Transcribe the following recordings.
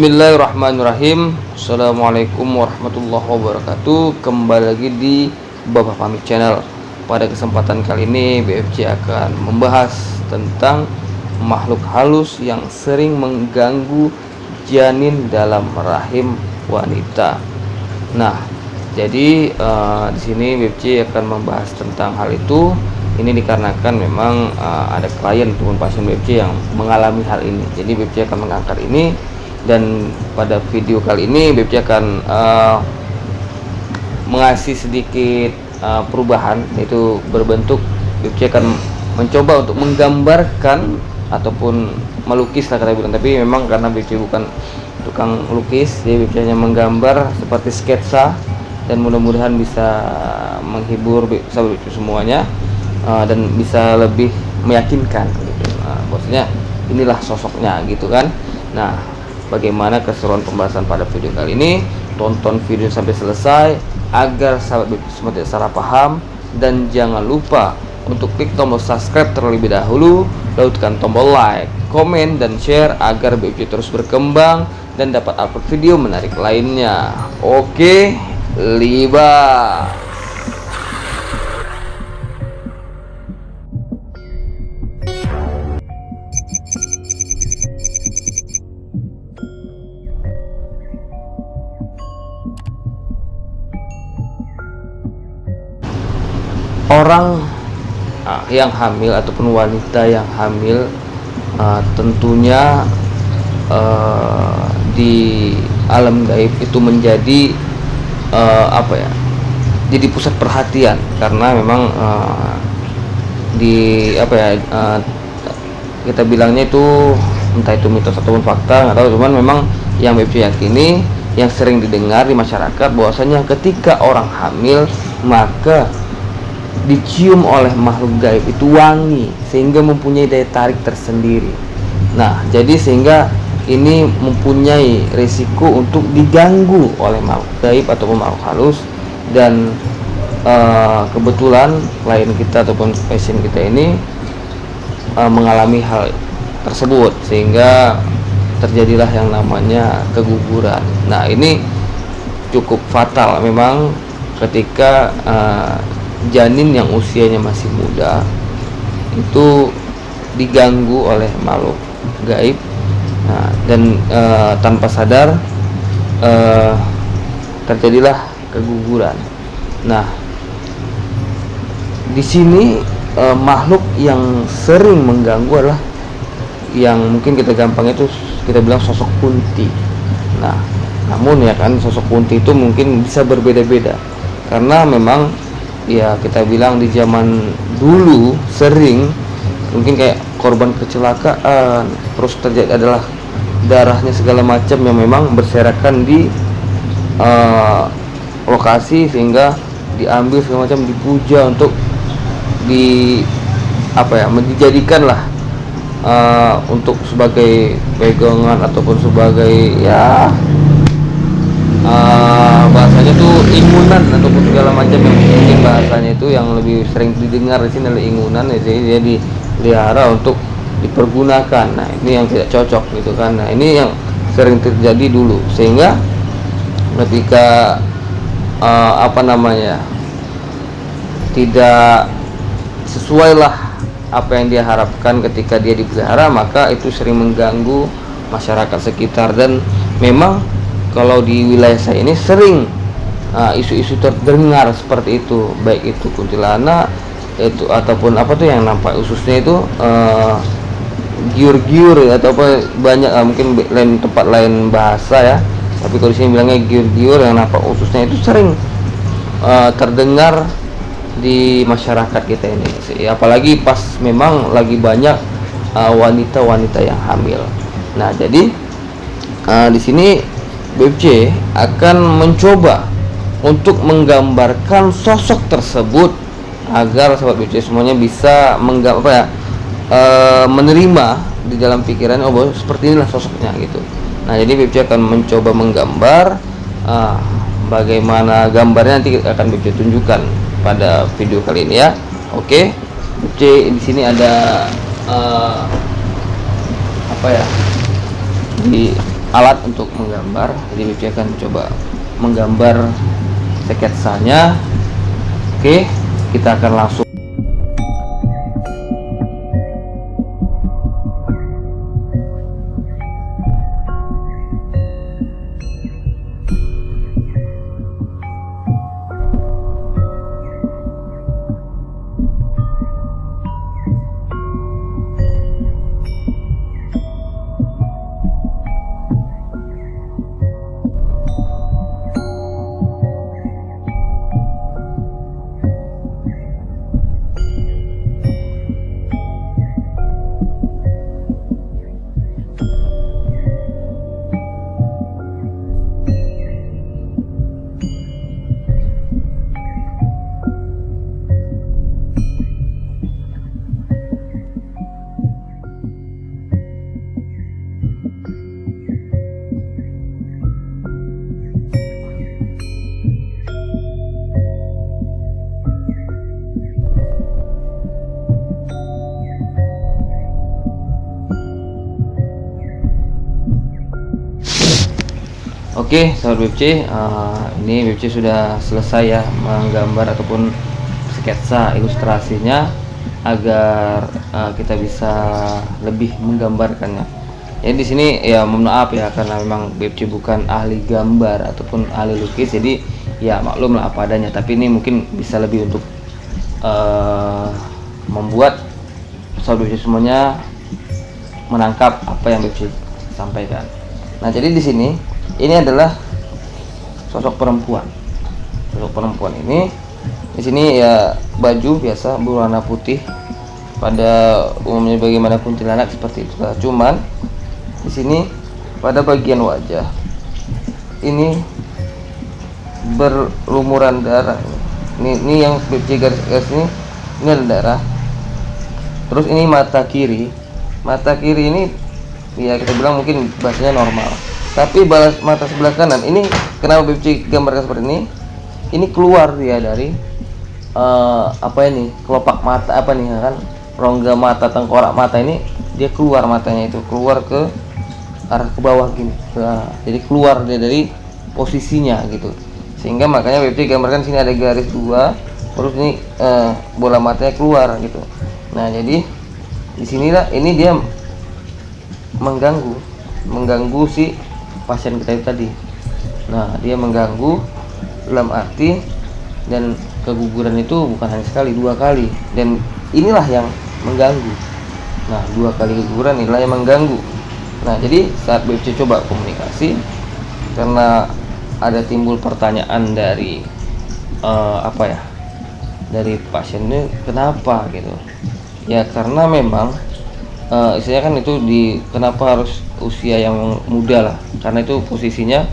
Bismillahirrahmanirrahim. Assalamualaikum warahmatullahi wabarakatuh. Kembali lagi di Bapak Pamit Channel. Pada kesempatan kali ini BFC akan membahas tentang makhluk halus yang sering mengganggu janin dalam rahim wanita. Nah, jadi di sini BFC akan membahas tentang hal itu. Ini dikarenakan memang ada klien ataupun pasien BFC yang mengalami hal ini. Jadi BFC akan mengangkat ini. Dan pada video kali ini BFC akan mengasih sedikit perubahan, yaitu berbentuk BFC akan mencoba untuk menggambarkan ataupun melukis lah kata bilang, tapi memang karena BFC bukan tukang lukis, jadi BFC hanya menggambar seperti sketsa, dan mudah-mudahan bisa menghibur sahabat BFC semuanya dan bisa lebih meyakinkan gitu. Maksudnya inilah sosoknya gitu kan. Nah, bagaimana keseruan pembahasan pada video kali ini? Tonton video sampai selesai agar sahabat BFC semua tidak salah paham, dan jangan lupa untuk klik tombol subscribe terlebih dahulu, lalu tekan tombol like, komen, dan share agar BFC terus berkembang dan dapat upload video menarik lainnya. Oke, libas. Orang yang hamil ataupun wanita yang hamil tentunya di alam gaib itu menjadi jadi pusat perhatian, karena memang kita bilangnya itu entah itu mitos ataupun fakta atau cuman memang yang BFC yakini, yang sering didengar di masyarakat bahwasanya ketika orang hamil maka dicium oleh makhluk gaib itu wangi, sehingga mempunyai daya tarik tersendiri. Nah, jadi sehingga ini mempunyai risiko untuk diganggu oleh makhluk gaib ataupun makhluk halus. Dan kebetulan klien kita ataupun pasien kita ini mengalami hal tersebut, sehingga terjadilah yang namanya keguguran. Nah, ini cukup fatal memang ketika janin yang usianya masih muda itu diganggu oleh makhluk gaib. Nah, dan tanpa sadar terjadilah keguguran. Nah, di sini makhluk yang sering mengganggu adalah yang mungkin kita gampang itu kita bilang sosok kunti. Nah, namun ya kan, sosok kunti itu mungkin bisa berbeda-beda, karena memang ya kita bilang di zaman dulu sering mungkin kayak korban kecelakaan, terus terjadi adalah darahnya segala macam yang memang berserakan di lokasi, sehingga diambil segala macam, dipuja untuk dijadikan lah untuk sebagai pegangan ataupun sebagai bahasanya tuh ingunan ataupun segala macam, yang mungkin bahasanya itu yang lebih sering didengar di sini adalah ingunan. Jadi dia dipelihara untuk dipergunakan. Nah, ini yang tidak cocok gitu kan. Nah, ini yang sering terjadi dulu, sehingga ketika tidak sesuai lah apa yang dia harapkan ketika dia dipelihara, maka itu sering mengganggu masyarakat sekitar. Dan memang kalau di wilayah saya ini sering isu-isu terdengar seperti itu, baik itu kuntilanak itu ataupun yang nampak ususnya itu giur-giur atau banyak mungkin lain tempat lain bahasa ya, tapi kalau di sini bilangnya giur-giur, yang nampak ususnya itu sering terdengar di masyarakat kita ini, apalagi pas memang lagi banyak wanita-wanita yang hamil. Nah, jadi di sini BFC akan mencoba untuk menggambarkan sosok tersebut agar sahabat BFC semuanya bisa menerima di dalam pikiran, oh seperti inilah sosoknya gitu. Nah, jadi BFC akan mencoba menggambar bagaimana gambarnya nanti akan BFC tunjukkan pada video kali ini ya. Oke, BFC di sini ada di alat untuk menggambar. Jadi BPC akan coba menggambar sketsanya. Oke, kita akan langsung. Oke, sahabat BPC, ini BPC sudah selesai ya menggambar ataupun sketsa ilustrasinya agar kita bisa lebih menggambarkannya. Jadi di sini ya mohon maaf ya, karena memang BPC bukan ahli gambar ataupun ahli lukis, jadi ya maklum lah apa adanya. Tapi ini mungkin bisa lebih untuk membuat sahabat BPC semuanya menangkap apa yang BPC sampaikan. Nah, jadi di sini ini adalah sosok perempuan. Sosok perempuan ini di sini ya baju biasa berwarna putih, pada umumnya bagaimana kuntilanak seperti itu. Cuman di sini pada bagian wajah ini berlumuran darah. Ini yang BPC garis ini ada darah. Terus ini mata kiri ini ya kita bilang mungkin bahasanya normal. Tapi balas mata sebelah kanan ini, kenapa BPC gambarkan seperti ini keluar dia dari apa ini, kelopak mata apa nih kan, rongga mata, tengkorak mata ini dia keluar, matanya itu keluar ke arah ke bawah gini. Jadi keluar dia dari posisinya gitu, sehingga makanya BPC gambarkan sini ada garis dua, terus ini bola matanya keluar gitu. Nah, jadi di sinilah ini dia mengganggu si pasien kita itu tadi. Nah, dia mengganggu dalam arti, dan keguguran itu bukan hanya sekali, dua kali, dan inilah yang mengganggu. Nah, dua kali keguguran inilah yang mengganggu. Nah, jadi saat BPC coba komunikasi, karena ada timbul pertanyaan dari dari pasien ini, kenapa gitu ya, karena memang istilahnya kan itu kenapa harus usia yang muda lah, karena itu posisinya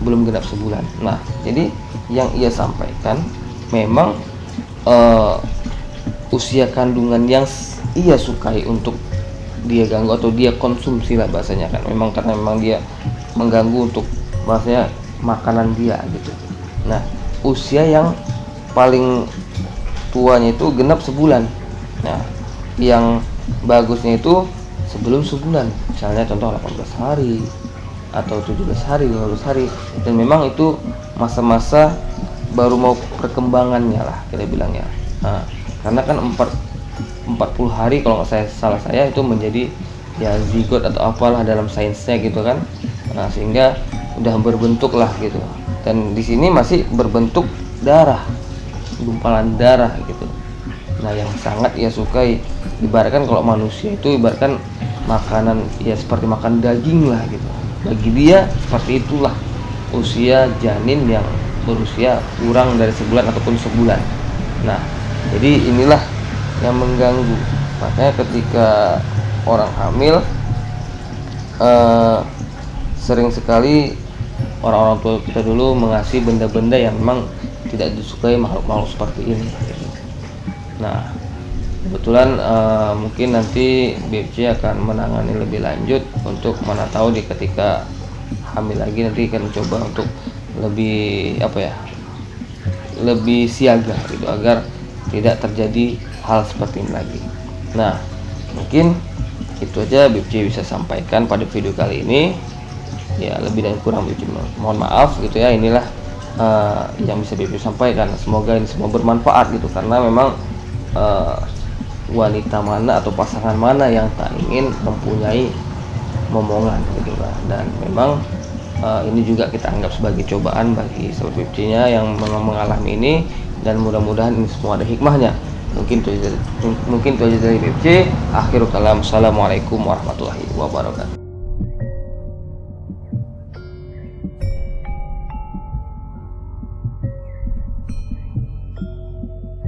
belum genap sebulan. Nah, jadi yang ia sampaikan memang usia kandungan yang ia sukai untuk dia ganggu atau dia konsumsi lah bahasanya kan, memang karena memang dia mengganggu untuk bahasanya makanan dia gitu. Nah, usia yang paling tuanya itu genap sebulan. Nah, yang bagusnya itu sebelum sebulan, misalnya contoh 18 hari atau 17 hari, 15 hari, dan memang itu masa-masa baru mau perkembangannya lah kita bilangnya. Nah, karena kan 40 hari kalau nggak salah saya itu menjadi ya zigot atau apalah dalam sainsnya gitu kan. Nah, sehingga udah berbentuk lah gitu, dan di sini masih berbentuk darah, gumpalan darah gitu. Nah, yang sangat ia sukai, ibaratkan kalau manusia itu ibaratkan makanan ya seperti makan daging lah gitu. Bagi dia seperti itulah usia janin yang berusia kurang dari sebulan ataupun sebulan. Nah, jadi inilah yang mengganggu. Makanya ketika orang hamil sering sekali orang-orang tua kita dulu mengasih benda-benda yang memang tidak disukai makhluk-makhluk seperti ini gitu. Nah, kebetulan mungkin nanti BPC akan menangani lebih lanjut untuk mana tahu di ketika hamil lagi nanti akan coba untuk lebih lebih siaga gitu agar tidak terjadi hal seperti ini lagi. Nah, mungkin itu aja BPC bisa sampaikan pada video kali ini. Ya lebih dan kurang BPC mohon maaf gitu ya. Inilah yang bisa BPC sampaikan. Semoga ini semua bermanfaat gitu, karena memang wanita mana atau pasangan mana yang tak ingin mempunyai momongan gitu kan. Dan memang ini juga kita anggap sebagai cobaan bagi sahabat BPC-nya yang memang mengalami ini, dan mudah-mudahan ini semua ada hikmahnya. Mungkin itu aja dari BPC. Akhirul kalam, assalamualaikum warahmatullahi wabarakatuh.